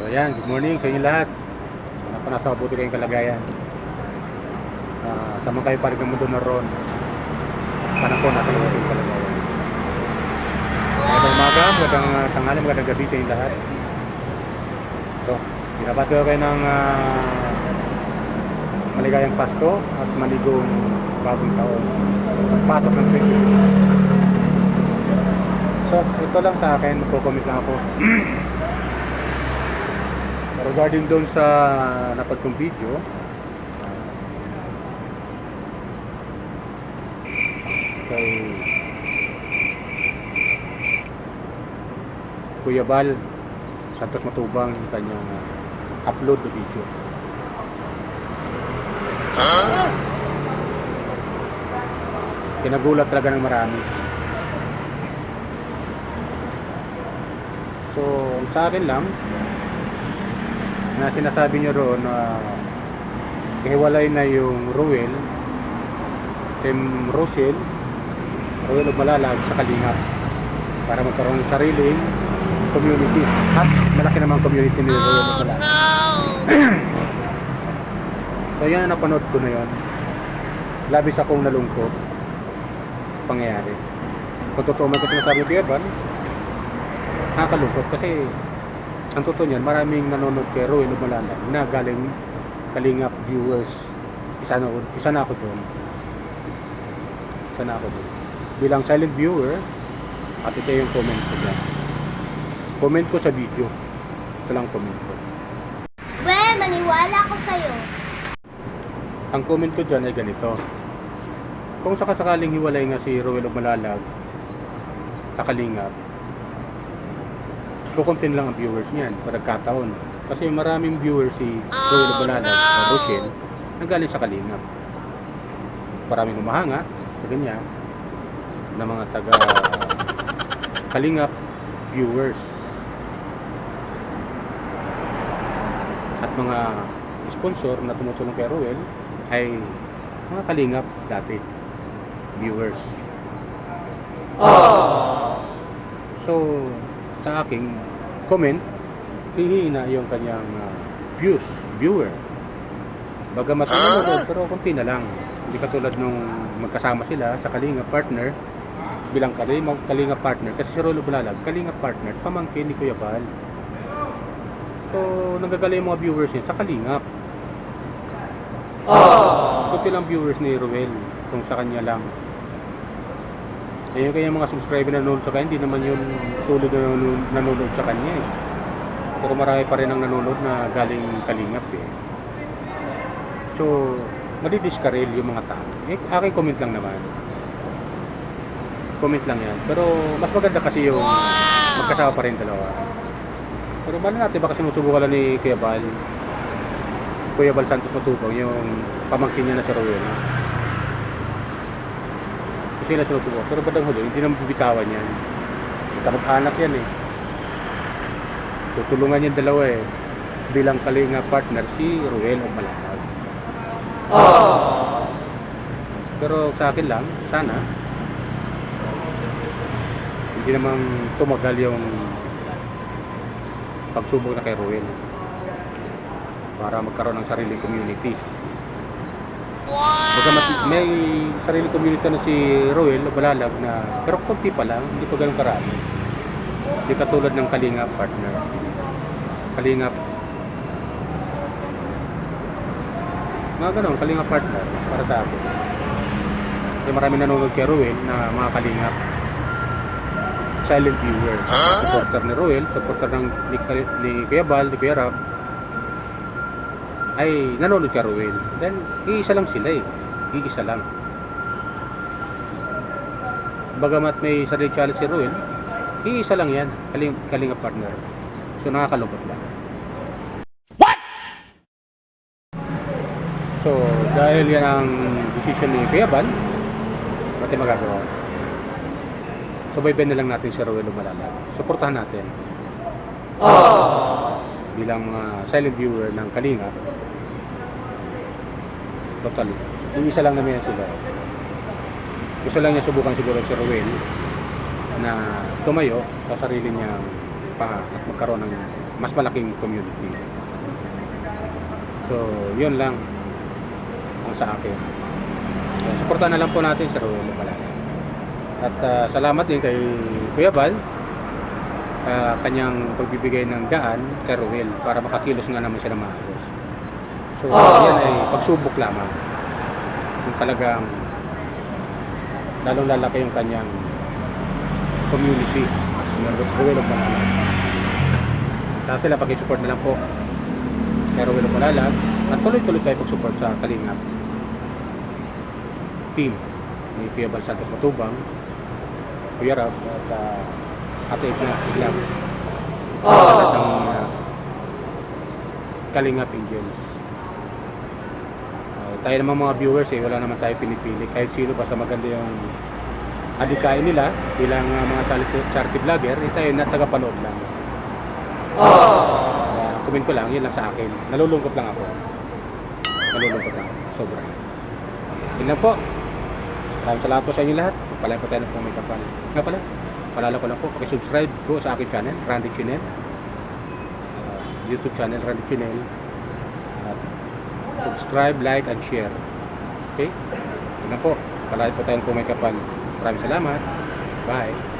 So ayan, good morning sa inyo lahat. Sana po nasa mabuti kayong kalagayan. Sa mga kayo palig ng mundo naroon, sana po nasa mabuti kayong kalagayan. Magandang umaga, magandang tanghali, magandang gabi sa inyo lahat. So, binabati ko kayo ng maligayang Pasko at maligong bagong taon. Patok ng 20. So, ito lang sa akin, magko-comment lang ako. Regarding doon sa napad kong video, kay Kuya Bal Santos Matubang, yung kanyang upload na video. Kinagulat talaga ng marami. So, sa akin lang, na sinasabi nyo roon na hiwalay na yung Ruel, Team Rosel, Ruel o Malalag sa Kalingap para magkaroon ng sariling community. At malaki namang community ni Ruel o Malalag. So yan, napanood ko na yun. Labis akong nalungkot sa pangyayari. Kung totoo man ko sinasabi ko yan, nakakalungkot kasi ang totoo niyan, maraming nanonood kay Ruel o Malalag na galing Kalingap viewers. Isa na ako doon. Bilang silent viewer, at ito yung comment ko dyan. Comment ko sa video. Ito lang comment ko. Maniwala ako sa'yo. Ang comment ko dyan ay ganito. Kung sakasakaling hiwalay nga si Ruel o Malalag sa Kalingap, kukuntin lang ang viewers niyan pagkataon. Kasi maraming viewers si Ruel o Malalag o Rosel na galing sa Kalingap. Maraming humahanga sa ganyan na mga taga Kalingap viewers at mga sponsor na tumutulong kay Ruel ay mga Kalingap dati viewers. So sa aking comment, hihina yung kanyang viewer. Bagamat nanonood, pero konti na lang. Hindi katulad nung magkasama sila sa Kalingap partner, bilang Kalingap partner, kasi si Ruel o Malalag, Kalingap partner, pamangkin ni Kuya Bal. So, nanggagaling yung mga viewers niya sa Kalingap. Kunti lang viewers ni Ruel, kung sa kanya lang. Yung kaya mga subscriber na nanonood sa kanya, hindi naman yun sulit na nanonood sa kanya eh. Pero marami pa rin ang nanonood na galing Kalingap eh. So, madidiskarel yung mga tao. Aking comment lang naman. Comment lang yan. Pero mas maganda kasi yung magkasama pa rin dalawa. Pero bala natin, baka sinusubukan lang ni Kuya Bal Santos Matubang, yung pamangkin niya na si Ruel. Kasi sila sinusubukan. Pero badang huli, hindi naman bibitawan yan. Kamag-anak yan eh. Tutulungan yung dalawa eh. Bilang Kalingap partner si Ruel o Malalag. Pero sa akin lang, sana hindi naman tumagal yung pagsubok na kay Ruel para magkaroon ng sariling community. Bagamat may sariling community na si Ruel o Malalag na, pero konti pa lang, hindi pa ganun karami. Hindi katulad ng Kalingap partner. Kalingap mga ganun, Kalingap partner para sa akin. Kasi marami nanonood kay Ruel na mga Kalingap silent viewer. Supporter ni Ruel, supporter ng ni Kuya Bal, ni Kuya Rab, ay nanonood kay Ruel. Then, iisa lang sila eh. Iisa lang. Bagamat may sarili challenge si Ruel, iisa lang yan, Kalingap partner. So, nakakalungkot lang. So, dahil yan ang decision ni Kuya Bal, pati magagawa. Subaybayan na lang natin si Ruel o Malalag. Suportahan natin. Bilang silent viewer ng Kalingap. Total. Yung isa lang naman yan sila. Gusto lang niya subukan siguro si Ruel na tumayo sa sarili niyang pa at magkaroon ng mas malaking community. So, yun lang ang sa akin. Suportahan na lang po natin si Ruel Malala. At salamat din kay Kuya Bal kanyang pagbibigay ng daan kay Ruel para makakilos nga naman siya ng maayos. So, yan ay pagsubok lamang. Kung talagang lalong lalaki yung kanyang community ng Ruel Malala. Sa atin lang, pakisupport na lang po kay Ruel Malala at tuloy-tuloy tayo pag-support sa Kalingap team ni Kuya Bal Santos Matubang, Kuya Rab at Ate Igna Iglam at ng Kalingap Angels. Tayo naman mga viewers wala naman tayo pinipili, kahit sino basta maganda yung adikain nila bilang mga charity vlogger, tayo na tagapanood lang. Comment ko lang, yun lang sa akin. Nalulungkot lang ako, sobra. Yun lang po. Maraming salamat po sa inyo lahat. Palay po tayo ng may kapal. Nga pala, palala ko lang po, pakisubscribe po sa aking channel, Randy Chinel. YouTube channel, Randy Chinel. At subscribe, like, and share. Okay? Yun lang po. Palay po tayo ng may kapal. Maraming salamat. Bye.